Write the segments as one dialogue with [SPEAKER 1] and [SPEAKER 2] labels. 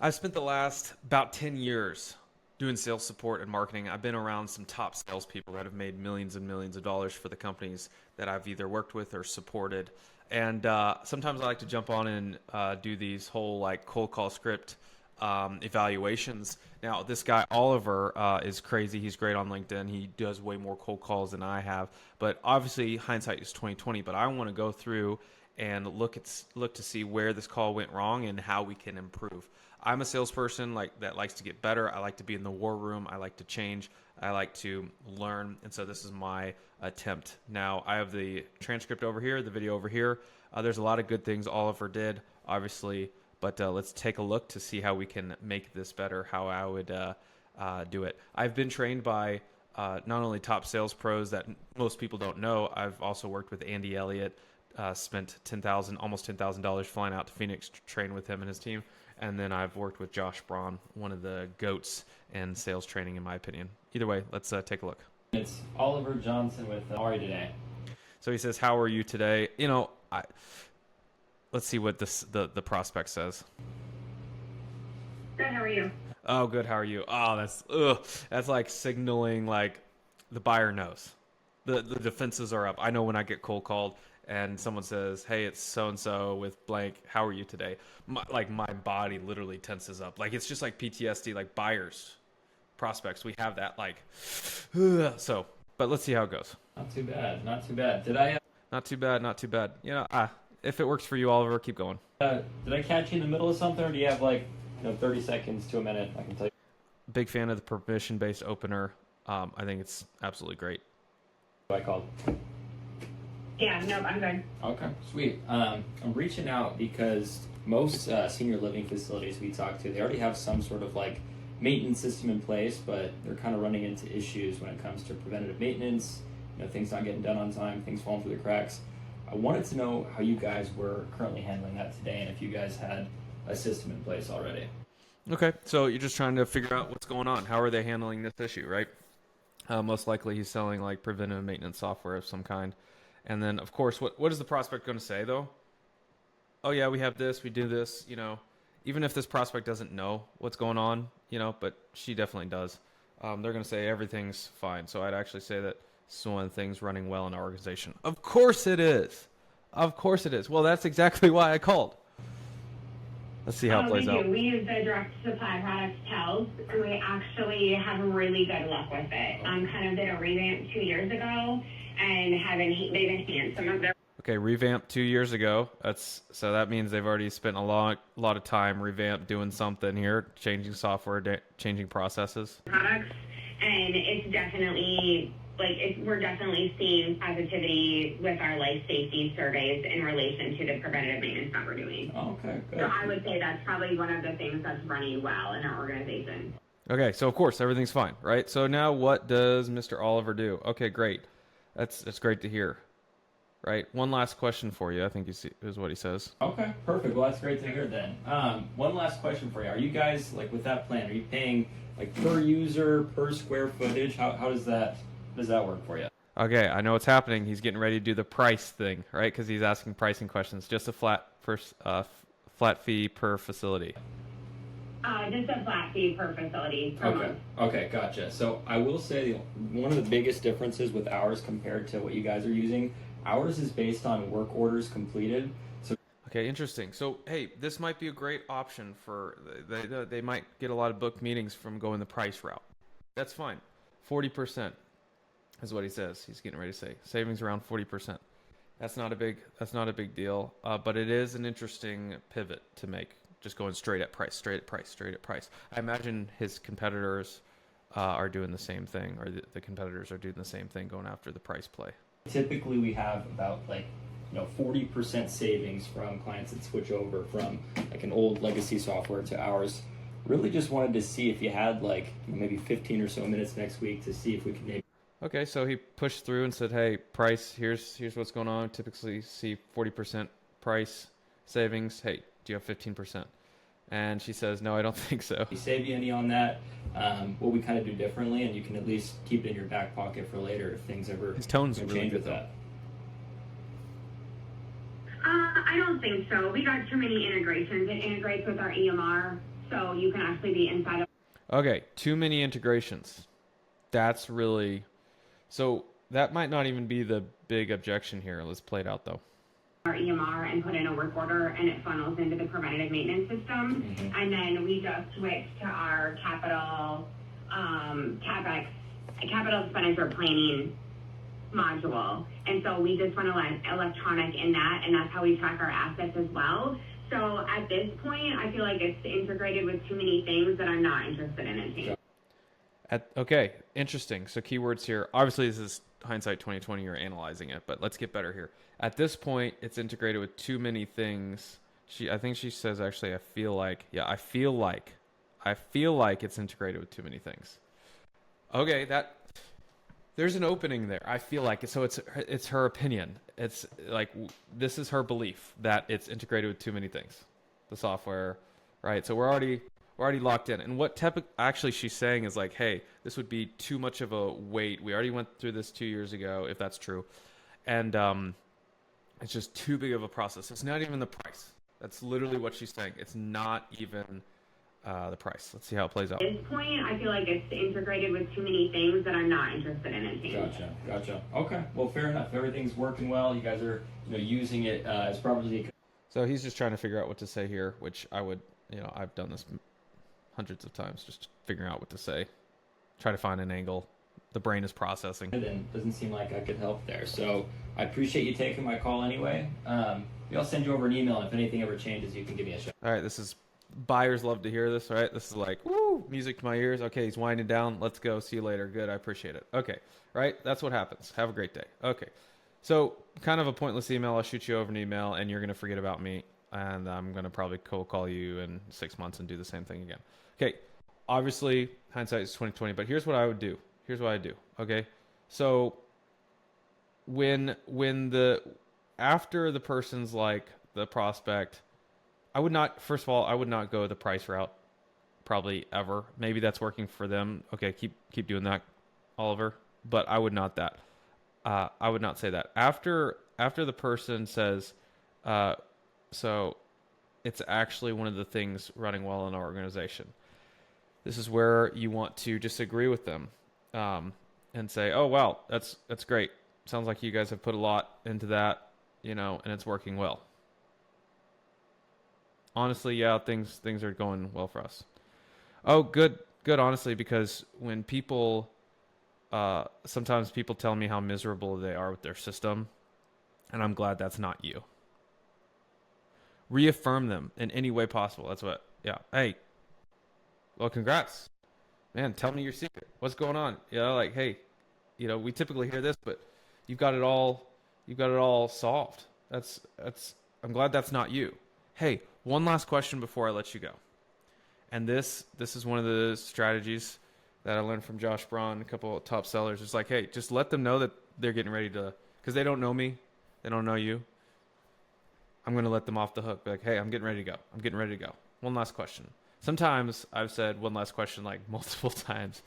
[SPEAKER 1] I've spent the last about 10 years doing sales support and marketing. I've been around some top salespeople that have made millions and millions of dollars for the companies that I've either worked with or supported. And sometimes I like to jump on and do these whole like cold call script evaluations. Now, this guy Oliver is crazy. He's great on LinkedIn. He does way more cold calls than I have. But obviously, hindsight is 2020. But I want to go through and look to see where this call went wrong and how we can improve. I'm a salesperson like that likes to get better. I like to be in the war room. I like to change. I like to learn, and so this is my attempt. Now I have the transcript over here, the video over here. There's a lot of good things Oliver did, obviously, but let's take a look to see how we can make this better. How I would do it. I've been trained by not only top sales pros that most people don't know. I've also worked with Andy Elliott. Spent almost $10,000 flying out to Phoenix to train with him and his team. And then I've worked with Josh Braun, one of the GOATs in sales training, in my opinion. Either way, let's take a look.
[SPEAKER 2] It's Oliver Johnson with How are you today?
[SPEAKER 1] So he says, "How are you today?" You know, let's see what the prospect says.
[SPEAKER 3] Good, how are you?
[SPEAKER 1] Oh, good. How are you? Oh, that's like signaling like the buyer knows. The defenses are up. I know when I get cold called and someone says, "Hey, it's so and so with blank. How are you today?" My body literally tenses up. Like it's just like PTSD. Like buyers, prospects, we have that. Like, so. But let's see how it goes.
[SPEAKER 2] Not too bad. Not too bad. Did I?
[SPEAKER 1] Not too bad. Not too bad. You know, if it works for you, Oliver, keep going.
[SPEAKER 2] Did I catch you in the middle of something, or do you have like 30 seconds to a minute? I can tell you.
[SPEAKER 1] Big fan of the permission-based opener. I think it's absolutely great.
[SPEAKER 2] What I called.
[SPEAKER 3] Yeah, nope, I'm good.
[SPEAKER 2] Okay, sweet. I'm reaching out because most senior living facilities we talk to, they already have some sort of like maintenance system in place, but they're kind of running into issues when it comes to preventative maintenance, things not getting done on time, things falling through the cracks. I wanted to know how you guys were currently handling that today and if you guys had a system in place already.
[SPEAKER 1] Okay, so you're just trying to figure out what's going on. How are they handling this issue, right? Most likely he's selling like preventative maintenance software of some kind. And then, of course, what is the prospect going to say, though? Oh, yeah, we have this, we do this, even if this prospect doesn't know what's going on, but she definitely does. They're going to say everything's fine. So I'd actually say that this is one of the things running well in our organization. Of course it is. Of course it is. Well, that's exactly why I called. Let's see how it plays out.
[SPEAKER 3] We use the direct supply product Tells, and we actually have really good luck with it. Kind of did a revamp 2 years ago, and they've enhanced some of their.
[SPEAKER 1] Okay, revamp 2 years ago. So that means they've already spent a lot of time revamp doing something here, changing software, changing processes.
[SPEAKER 3] Products, and it's definitely we're definitely seeing positivity with our life safety surveys in relation to the preventative maintenance that we're doing.
[SPEAKER 2] Okay, good.
[SPEAKER 3] So I would say that's probably one of the things that's running well in our organization.
[SPEAKER 1] Okay, so of course everything's fine, right? So now what does Mr. Oliver do? Okay, great. That's great to hear. Right. One last question for you. I think is what he says.
[SPEAKER 2] Okay, perfect. Well, that's great to hear then. One last question for you. Are you guys with that plan? Are you paying per user, per square footage? How does that work for you?
[SPEAKER 1] Okay, I know what's happening. He's getting ready to do the price thing, right? Because he's asking pricing questions. Just a flat fee per facility.
[SPEAKER 3] Just a flat fee per facility per month.
[SPEAKER 2] Okay, gotcha. So I will say one of the biggest differences with ours compared to what you guys are using, ours is based on work orders completed. So
[SPEAKER 1] okay, interesting. So hey, this might be a great option for they might get a lot of booked meetings from going the price route. That's fine. 40% is what he says. He's getting ready to say savings around 40%. That's not a big deal, but it is an interesting pivot to make. Just going straight at price. I imagine his competitors are doing the same thing, or the competitors are doing the same thing, going after the price play.
[SPEAKER 2] Typically, we have about 40% savings from clients that switch over from an old legacy software to ours. Really, just wanted to see if you had maybe 15 or so minutes next week to see if we could maybe.
[SPEAKER 1] Okay, so he pushed through and said, "Hey, price. Here's what's going on. Typically, see 40% price savings. Hey, do you have 15%?" And she says, "No, I don't think so."
[SPEAKER 2] We save you any on that. What we kind of do differently, and you can at least keep it in your back pocket for later if things ever
[SPEAKER 1] his tones are really
[SPEAKER 2] change
[SPEAKER 1] good
[SPEAKER 2] with that.
[SPEAKER 3] I don't think so. We got too many integrations. It integrates with our EMR. So you can actually be inside of
[SPEAKER 1] Okay, too many integrations. That's really so that might not even be the big objection here. Let's play it out though.
[SPEAKER 3] our EMR and put in a work order, and it funnels into the preventative maintenance system.
[SPEAKER 2] Mm-hmm.
[SPEAKER 3] And then we just switched to our CapEx, capital expenditure planning module. And so we just went electronic in that, and that's how we track our assets as well. So at this point, I feel like it's integrated with too many things that I'm not interested in it.
[SPEAKER 1] Okay, interesting. So keywords here. Obviously, this is hindsight 2020. You're analyzing it, but let's get better here. At this point, it's integrated with too many things. I think she says actually, I feel like it's integrated with too many things. Okay, there's an opening there. I feel like so it's her opinion. It's like this is her belief that it's integrated with too many things, the software, right? So we're already locked in. And what actually she's saying is like, hey, this would be too much of a wait. We already went through this 2 years ago, if that's true, and it's just too big of a process. It's not even the price. That's literally what she's saying. It's not even the price. Let's see how it plays out.
[SPEAKER 3] At this point, I feel like it's integrated with too many things that I'm not interested in it.
[SPEAKER 2] Gotcha. Okay, well, fair enough. Everything's working well. You guys are, using it as properly.
[SPEAKER 1] So he's just trying to figure out what to say here, which I would, I've done this hundreds of times, just figuring out what to say, try to find an angle. The brain is processing.
[SPEAKER 2] Then doesn't seem like I could help there. So I appreciate you taking my call anyway. I'll send you over an email, and if anything ever changes, you can give me a shout.
[SPEAKER 1] All right, buyers love to hear this, right? This is like, woo, music to my ears. Okay, he's winding down. Let's go. See you later. Good, I appreciate it. Okay, right? That's what happens. Have a great day. Okay, so kind of a pointless email. I'll shoot you over an email, and you're going to forget about me, and I'm going to probably cold call you in 6 months and do the same thing again. Okay, obviously, hindsight is 2020, but here's what I would do. Here's what I do, okay? So after the person's like the prospect, first of all, I would not go the price route probably ever. Maybe that's working for them. Okay, keep doing that, Oliver, but I would not say that. After the person says, so it's actually one of the things running well in our organization. This is where you want to just agree with them and say, oh, wow, that's great. Sounds like you guys have put a lot into that, and it's working well. Honestly, yeah, things are going well for us. Oh, good, honestly, because when people, sometimes people tell me how miserable they are with their system, and I'm glad that's not you. Reaffirm them in any way possible. That's what, yeah. Hey, well, congrats. Man, tell me your secret. What's going on? Like, hey, we typically hear this, but you've got it all solved. I'm glad that's not you. Hey, one last question before I let you go. And this is one of the strategies that I learned from Josh Braun, a couple of top sellers. It's like, hey, just let them know that they're getting ready to, because they don't know me, they don't know you. I'm going to let them off the hook. Be like, hey, I'm getting ready to go. One last question. Sometimes I've said one last question like multiple times.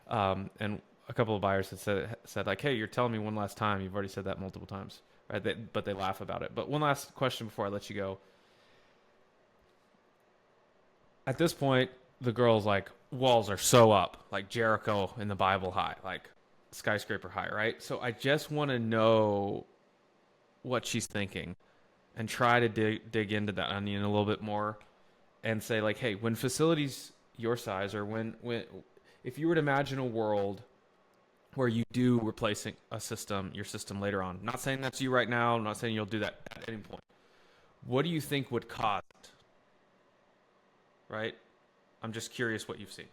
[SPEAKER 1] And a couple of buyers had said like, hey, you're telling me one last time. You've already said that multiple times, right? But they laugh about it. But one last question before I let you go. At this point, the girl's like, walls are so up, like Jericho in the Bible high, like skyscraper high, right? So I just want to know what she's thinking and try to dig into that onion a little bit more and say like, hey, when facilities your size, or when if you were to imagine a world where you do replacing your system later on, not saying that's you right now, I'm not saying you'll do that at any point. What do you think would cause it? Right? I'm just curious what you've seen.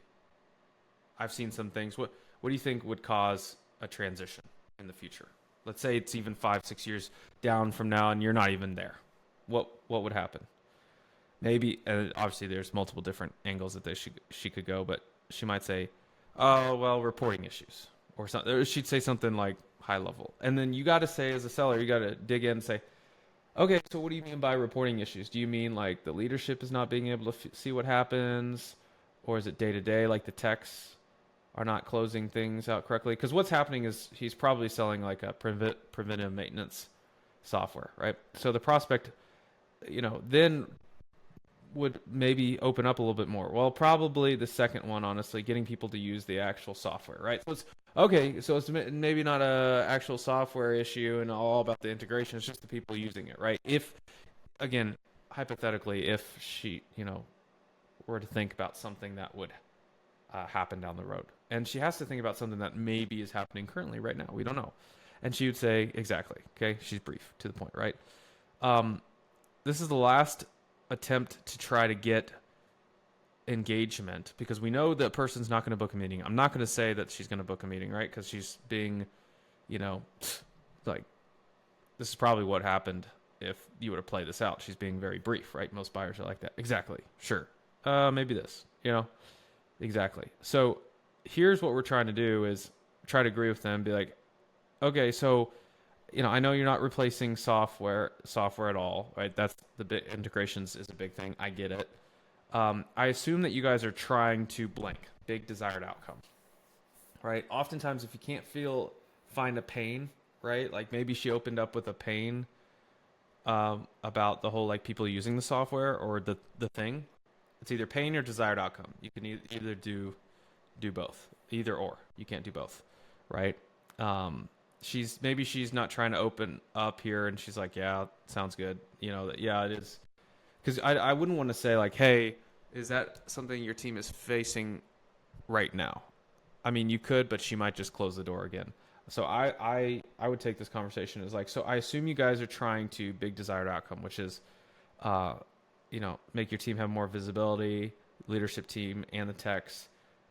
[SPEAKER 1] I've seen some things. What do you think would cause a transition in the future? Let's say it's even 5-6 years down from now and you're not even there. What would happen? Maybe, obviously there's multiple different angles that she could go, but she might say, oh, well, reporting issues or something. Or she'd say something like high level. And then you got to say, as a seller, you got to dig in and say, okay, so what do you mean by reporting issues? Do you mean like the leadership is not being able to see what happens? Or is it day to day, like the techs are not closing things out correctly? Because what's happening is he's probably selling like a preventive maintenance software, right? So the prospect, then would maybe open up a little bit more? Well, probably the second one, honestly, getting people to use the actual software, right? So it's okay. So it's maybe not a actual software issue and all about the integration. It's just the people using it, right? If again, hypothetically, if she, were to think about something that would happen down the road, and she has to think about something that maybe is happening currently right now. We don't know, and she would say exactly. Okay, she's brief to the point, right? This is the last attempt to try to get engagement because we know that person's not going to book a meeting. I'm not going to say that she's going to book a meeting, right? Because she's being, like, this is probably what happened if you were to play this out. She's being very brief, right? Most buyers are like that. Exactly. Sure. Maybe this, exactly. So here's what we're trying to do is try to agree with them, be like, okay, so I know you're not replacing software at all, right? That's the big integrations is a big thing. I get it. I assume that you guys are trying to blank big desired outcome, right? Oftentimes, if you can't find a pain, right? Like maybe she opened up with a pain about the whole like people using the software or the thing. It's either pain or desired outcome. You can either do both, either or. You can't do both, right? She's not trying to open up here, and she's like, yeah, sounds good. Yeah, it is. Because I wouldn't want to say like, hey, is that something your team is facing right now? I mean, you could, but she might just close the door again. So I would take this conversation as like, so I assume you guys are trying to big desired outcome, which is, make your team have more visibility, leadership team and the techs,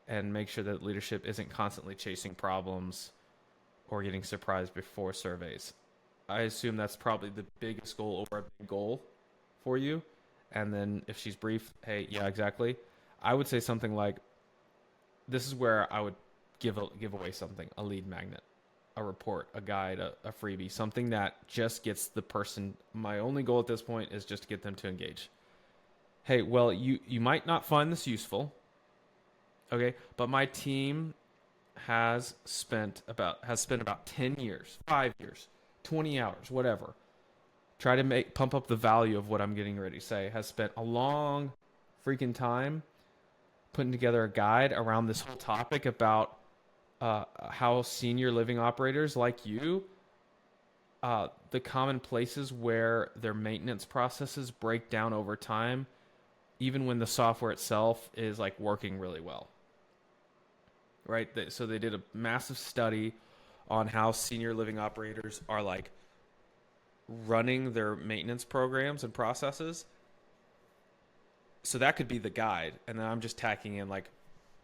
[SPEAKER 1] and make sure that leadership isn't constantly chasing problems or getting surprised before surveys. I assume that's probably the biggest goal or a big goal for you. And then if she's brief, hey, yeah, exactly. I would say something like, this is where I would give away something, a lead magnet, a report, a guide, a freebie, something that just gets the person. My only goal at this point is just to get them to engage. Hey, well, you might not find this useful, okay, but my team has spent about 10 years, 5 years, 20 hours, whatever. Try to pump up the value of what I'm getting ready to say. Has spent a long freaking time putting together a guide around this whole topic about how senior living operators like you, the common places where their maintenance processes break down over time, even when the software itself is like working really well. Right? So they did a massive study on how senior living operators are like running their maintenance programs and processes. So that could be the guide. And then I'm just tacking in like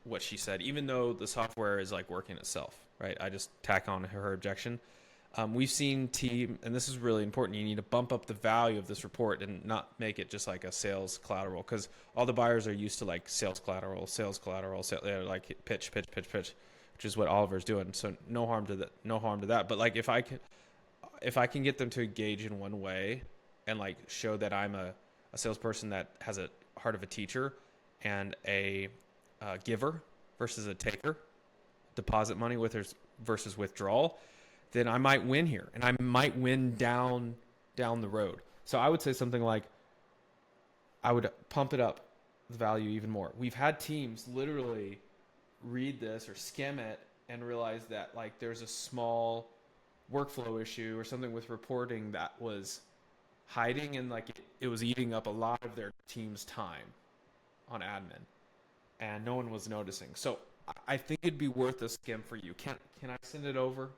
[SPEAKER 1] what she said, even though the software is like working itself, right? I just tack on her objection. We've seen team, and this is really important. You need to bump up the value of this report and not make it just like a sales collateral, because all the buyers are used to like sales collateral, like pitch, which is what Oliver's doing. So no harm to that. But like if I can get them to engage in one way and like show that I'm a salesperson that has a heart of a teacher and a giver versus a taker, deposit money versus withdrawal, then I might win here, and I might win down the road. So I would say something like, I would pump it up, the value even more. We've had teams literally read this or skim it and realize that like there's a small workflow issue or something with reporting that was hiding, and like it was eating up a lot of their team's time on admin, and no one was noticing. So I think it'd be worth a skim for you. Can I send it over?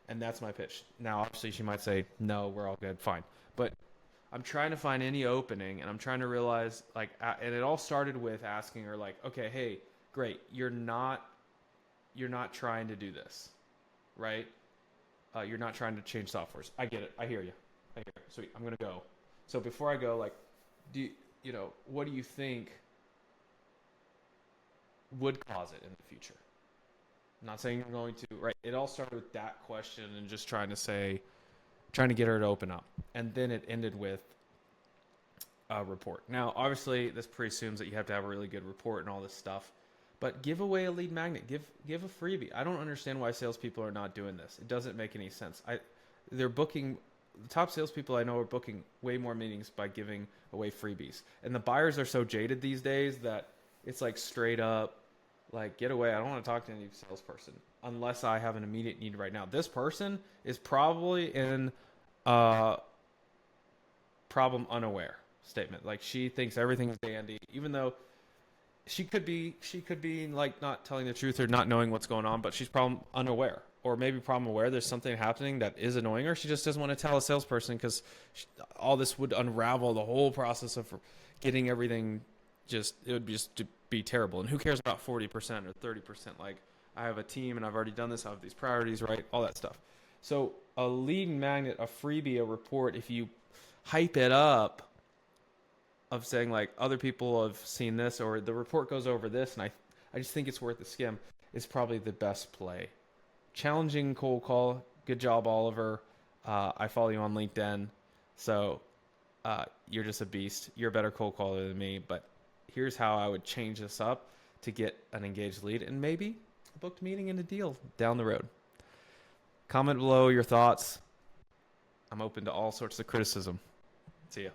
[SPEAKER 1] And that's my pitch. Now, obviously, she might say, no, we're all good, fine. But I'm trying to find any opening, and I'm trying to realize, like, and it all started with asking her, like, okay, hey, great, you're not trying to do this, right? You're not trying to change softwares. I get it. I hear you. Sweet. I'm gonna go. So before I go, like, what do you think would cause it in the future? I'm not saying you're going to, right? It all started with that question and just trying to get her to open up. And then it ended with a report. Now, obviously, this presumes that you have to have a really good report and all this stuff. But give away a lead magnet. Give a freebie. I don't understand why salespeople are not doing this. It doesn't make any sense. They're booking the top salespeople I know are booking way more meetings by giving away freebies, and the buyers are so jaded these days that it's like straight up, like, get away. I don't want to talk to any salesperson unless I have an immediate need right now. This person is probably in problem unaware statement. Like, she thinks everything's dandy, even though she could be like not telling the truth or not knowing what's going on, but she's problem unaware, or maybe problem aware. There's something happening that is annoying her. She just doesn't want to tell a salesperson because all this would unravel the whole process of getting everything. It would just be terrible. And who cares about 40% or 30%? Like, I have a team and I've already done this. I have these priorities, right? All that stuff. So a lead magnet, a freebie, a report, if you hype it up, of saying like other people have seen this, or the report goes over this, and I just think it's worth the skim, is probably the best play. Challenging cold call. Good job, Oliver. I follow you on LinkedIn, so you're just a beast. You're a better cold caller than me, but here's how I would change this up to get an engaged lead and maybe a booked meeting and a deal down the road. Comment below your thoughts. I'm open to all sorts of criticism. See ya.